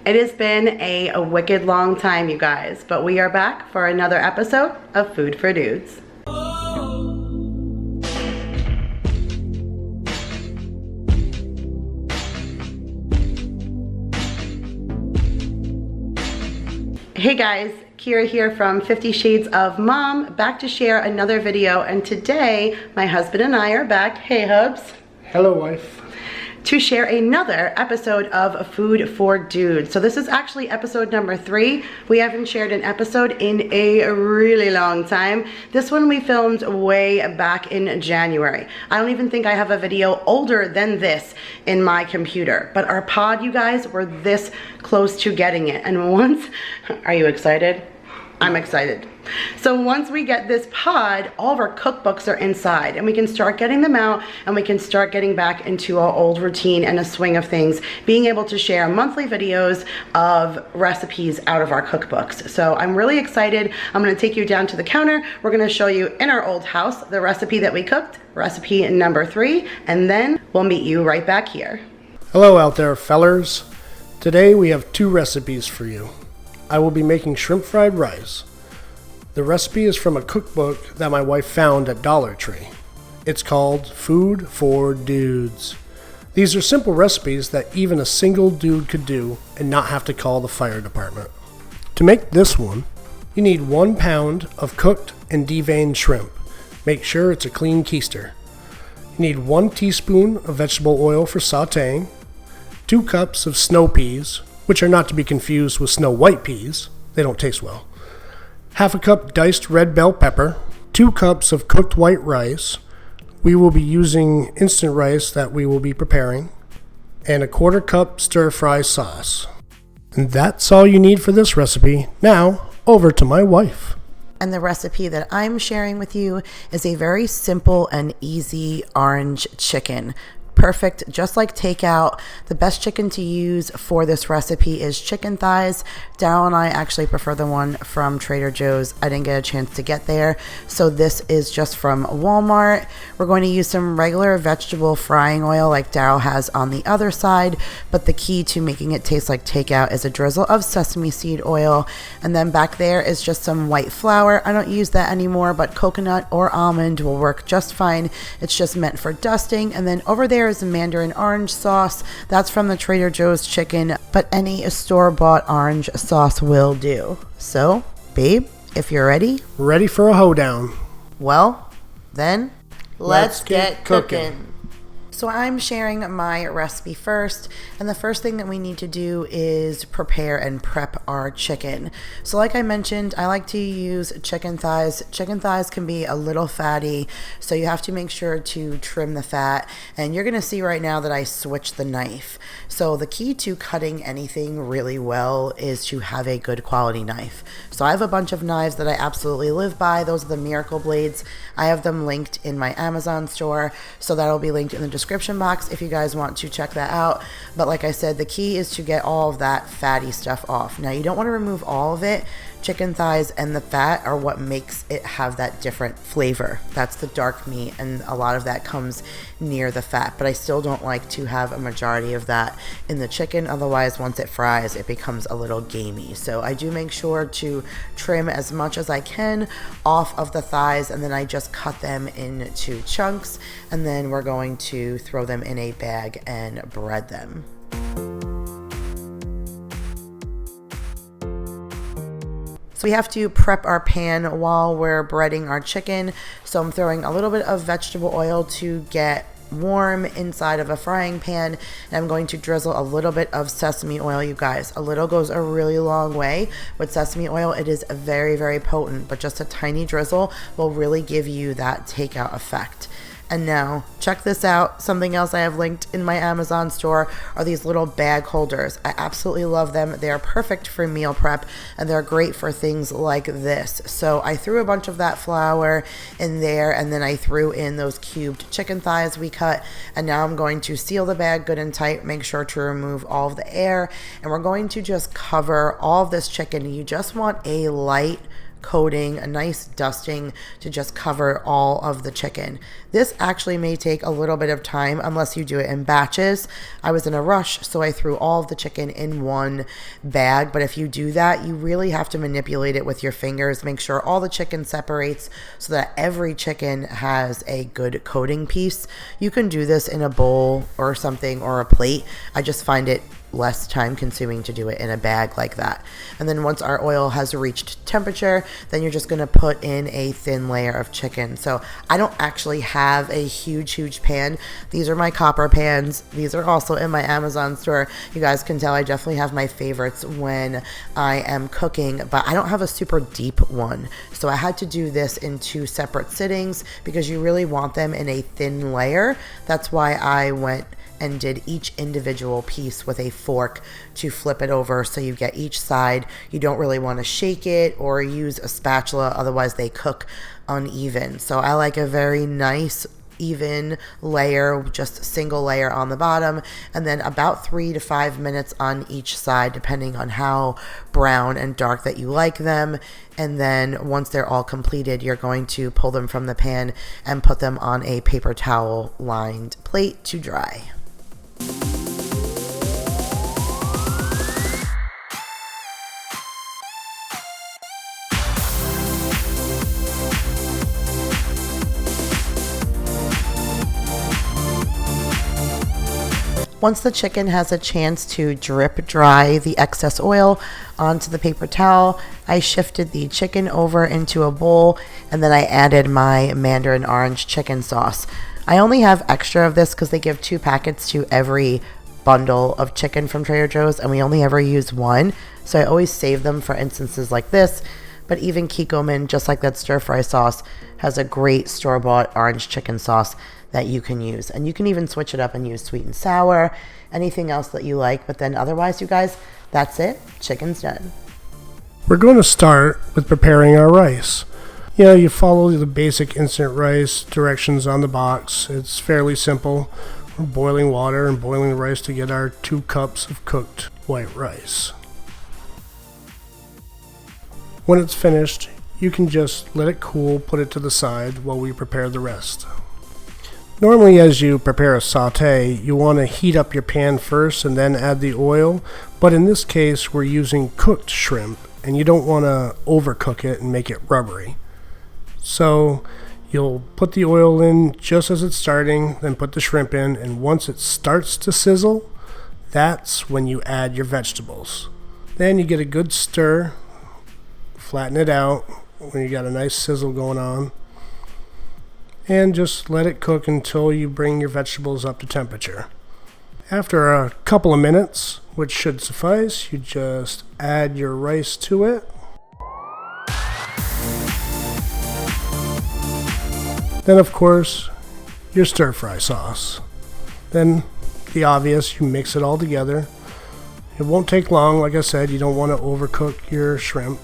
It has been a wicked long time, you guys, but we are back for another episode of Food for Dudes. Hey guys, Kira here from 50 Shades of Mom, back to share another video, and today my husband and I are back. Hey hubs. Hello wife. To share another episode of Food for Dudes. So this is actually episode number 3. We haven't shared an episode in a really long time. This one we filmed way back in January. I don't even think I have a video older than this in my computer. But our pod, you guys, we're this close to getting it. And once, are you excited? I'm excited. So once we get this pod, all of our cookbooks are inside and we can start getting them out and we can start getting back into our old routine and a swing of things, being able to share monthly videos of recipes out of our cookbooks. So I'm really excited. I'm gonna take you down to the counter. We're gonna show you in our old house the recipe that we cooked, recipe number 3, and then we'll meet you right back here. Hello out there, fellers. Today we have 2 recipes for you. I will be making shrimp fried rice. The recipe is from a cookbook that my wife found at Dollar Tree. It's called Food for Dudes. These are simple recipes that even a single dude could do and not have to call the fire department. To make this one, you need 1 pound of cooked and deveined shrimp. Make sure it's a clean keister. You need 1 teaspoon of vegetable oil for sauteing, 2 cups of snow peas, which are not to be confused with snow white peas. They don't taste well. Half a cup diced red bell pepper, 2 cups of cooked white rice. We will be using instant rice that we will be preparing, and a 1/4 cup stir-fry sauce. And that's all you need for this recipe. Now, over to my wife. And the recipe that I'm sharing with you is a very simple and easy orange chicken. Perfect, just like takeout. The best chicken to use for this recipe is chicken thighs. Darryl and I actually prefer the one from Trader Joe's. I didn't get a chance to get there, so this is just from Walmart. We're going to use some regular vegetable frying oil like Darryl has on the other side, but the key to making it taste like takeout is a drizzle of sesame seed oil. And then back there is just some white flour. I don't use that anymore, but coconut or almond will work just fine. It's just meant for dusting. And then over there is a mandarin orange sauce. That's from the Trader Joe's chicken, but any store-bought orange sauce will do. So, babe, if you're ready. Ready for a hoedown. Well, then, let's get cooking. So I'm sharing my recipe first, and the first thing that we need to do is prepare and prep our chicken. So like I mentioned, I like to use chicken thighs. Chicken thighs can be a little fatty, so you have to make sure to trim the fat, and you're gonna see right now that I switched the knife. So the key to cutting anything really well is to have a good quality knife. So I have a bunch of knives that I absolutely live by. Those are the Miracle Blades. I have them linked in my Amazon store, so that'll be linked in the description box if you guys want to check that out. But like I said, the key is to get all of that fatty stuff off. Now you don't want to remove all of it. Chicken thighs and the fat are what makes it have that different flavor. That's the dark meat, and a lot of that comes near the fat, but I still don't like to have a majority of that in the chicken. Otherwise, once it fries, it becomes a little gamey. So I do make sure to trim as much as I can off of the thighs, and then I just cut them into chunks, and then we're going to throw them in a bag and bread them. So we have to prep our pan while we're breading our chicken. So I'm throwing a little bit of vegetable oil to get warm inside of a frying pan, and I'm going to drizzle a little bit of sesame oil. You guys, a little goes a really long way with sesame oil. It is very, very potent, but just a tiny drizzle will really give you that takeout effect. And now, check this out. Something else I have linked in my Amazon store are these little bag holders. I absolutely love them. They are perfect for meal prep, and they're great for things like this. So I threw a bunch of that flour in there, and then I threw in those cubed chicken thighs we cut. And now I'm going to seal the bag good and tight, make sure to remove all of the air, and we're going to just cover all of this chicken. You just want a light coating, a nice dusting to just cover all of the chicken. This actually may take a little bit of time unless you do it in batches. I was in a rush, so I threw all of the chicken in one bag, but if you do that, you really have to manipulate it with your fingers. Make sure all the chicken separates so that every chicken has a good coating piece. You can do this in a bowl or something or a plate. I just find it less time consuming to do it in a bag like that. And then once our oil has reached temperature, then you're just going to put in a thin layer of chicken. So I don't actually have a huge pan. These are my copper pans. These are also in my Amazon store. You guys can tell I definitely have my favorites when I am cooking, but I don't have a super deep one. So I had to do this in 2 separate sittings because you really want them in a thin layer. That's why I went and did each individual piece with a fork to flip it over so you get each side. You don't really want to shake it or use a spatula, otherwise they cook uneven. So I like a very nice even layer, just single layer on the bottom, and then about 3 to 5 minutes on each side, depending on how brown and dark that you like them. And then once they're all completed, you're going to pull them from the pan and put them on a paper towel lined plate to dry. Once the chicken has a chance to drip dry the excess oil onto the paper towel, I shifted the chicken over into a bowl and then I added my mandarin orange chicken sauce. I only have extra of this because they give 2 packets to every bundle of chicken from Trader Joe's and we only ever use 1. So I always save them for instances like this. But even Kikkoman, just like that stir fry sauce, has a great store-bought orange chicken sauce that you can use. And you can even switch it up and use sweet and sour, anything else that you like. But then otherwise, you guys, that's it. Chicken's done. We're going to start with preparing our rice. You follow the basic instant rice directions on the box. It's fairly simple. We're boiling water and boiling the rice to get our 2 cups of cooked white rice. When it's finished, you can just let it cool, put it to the side while we prepare the rest. Normally, as you prepare a saute, you want to heat up your pan first and then add the oil, but in this case, we're using cooked shrimp, and you don't want to overcook it and make it rubbery. So you'll put the oil in just as it's starting, then put the shrimp in, and once it starts to sizzle, that's when you add your vegetables. Then you get a good stir, flatten it out when you got a nice sizzle going on, and just let it cook until you bring your vegetables up to temperature. After a couple of minutes, which should suffice, you just add your rice to it. Then, of course, your stir-fry sauce. Then, the obvious, you mix it all together. It won't take long, like I said, you don't want to overcook your shrimp.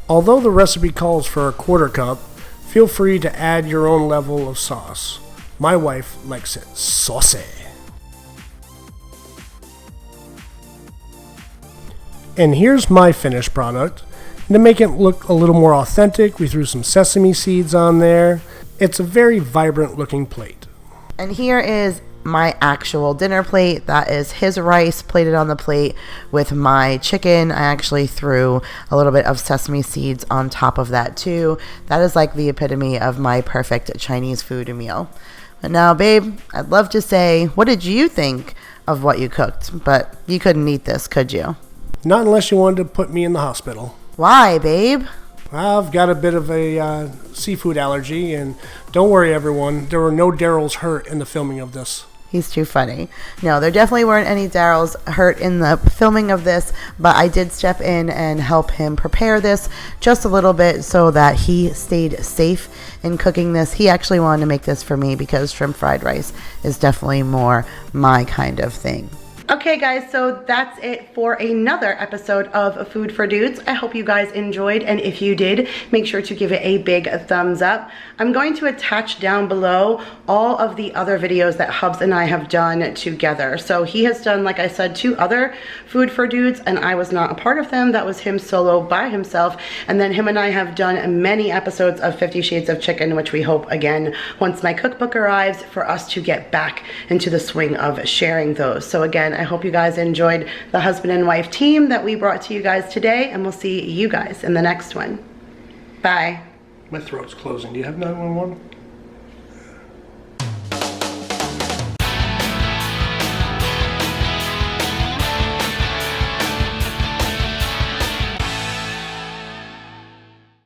Although the recipe calls for a 1/4 cup, feel free to add your own level of sauce. My wife likes it saucy. And here's my finished product. And to make it look a little more authentic, we threw some sesame seeds on there. It's a very vibrant looking plate. And here is my actual dinner plate. That is his rice plated on the plate with my chicken. I actually threw a little bit of sesame seeds on top of that too. That is like the epitome of my perfect Chinese food meal. But now, babe, I'd love to say, what did you think of what you cooked? But you couldn't eat this, could you? Not unless you wanted to put me in the hospital. Why, babe? I've got a bit of a seafood allergy, and don't worry, everyone, there were no Darryls hurt in the filming of this. He's too funny. No, there definitely weren't any Darryls hurt in the filming of this, but I did step in and help him prepare this just a little bit so that he stayed safe in cooking this. He actually wanted to make this for me because shrimp fried rice is definitely more my kind of thing. Okay guys, so that's it for another episode of Food for Dudes. I hope you guys enjoyed, and if you did, make sure to give it a big thumbs up. I'm going to attach down below all of the other videos that Hubs and I have done together. So he has done, like I said, 2 other Food for Dudes, and I was not a part of them. That was him solo by himself. And then him and I have done many episodes of 50 Shades of Chicken, which we hope, again, once my cookbook arrives, for us to get back into the swing of sharing those. So again, I hope you guys enjoyed the husband and wife team that we brought to you guys today, and we'll see you guys in the next one. Bye. My throat's closing. Do you have 911?